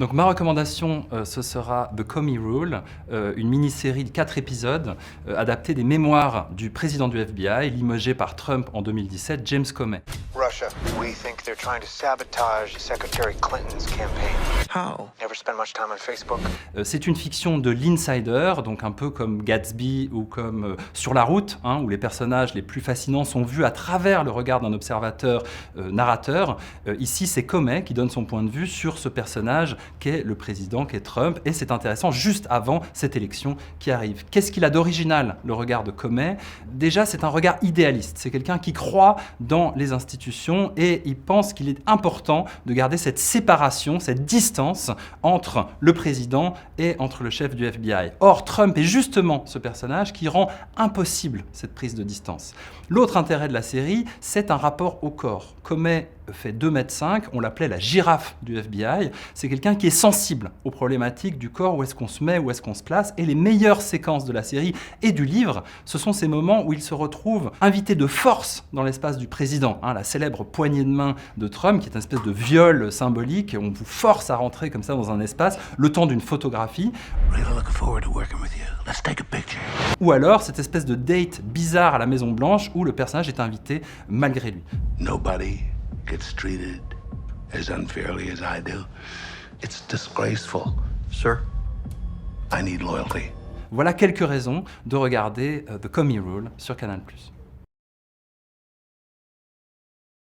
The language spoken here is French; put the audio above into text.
Donc ma recommandation, ce sera The Comey Rule, une mini-série de 4 épisodes adaptée des mémoires du président du FBI, limogé par Trump en 2017, James Comey. Russia. We think they're trying to sabotage Secretary Clinton's campaign. How? Never spend much time on Facebook. C'est une fiction de l'insider, donc un peu comme Gatsby ou comme Sur la route, où les personnages les plus fascinants sont vus à travers le regard d'un observateur narrateur. Ici, c'est Comey qui donne son point de vue sur ce personnage qu'est le président, qu'est Trump, et c'est intéressant juste avant cette élection qui arrive. Qu'est-ce qu'il a d'original, le regard de Comey? Déjà, c'est un regard idéaliste. C'est quelqu'un qui croit dans les institutions et il pense qu'il est important de garder cette séparation, cette distance entre le président et entre le chef du FBI. Or, Trump est justement ce personnage qui rend impossible cette prise de distance. L'autre intérêt de la série, c'est un rapport au corps. Comey fait 2,5 m, on l'appelait la girafe du FBI. C'est quelqu'un qui est sensible aux problématiques du corps, où est-ce qu'on se met, où est-ce qu'on se place. Et les meilleures séquences de la série et du livre, ce sont ces moments où il se retrouve invité de force dans l'espace du président. La célèbre poignée de main de Trump, qui est une espèce de viol symbolique. On vous force à rentrer comme ça dans un espace, le temps d'une photographie. Ou alors cette espèce de date bizarre à la Maison Blanche où le personnage est invité malgré lui. Nobody gets treated as unfairly as I do. It's disgraceful. Sir, I need loyalty. Voilà quelques raisons de regarder The Comey Rule sur Canal+.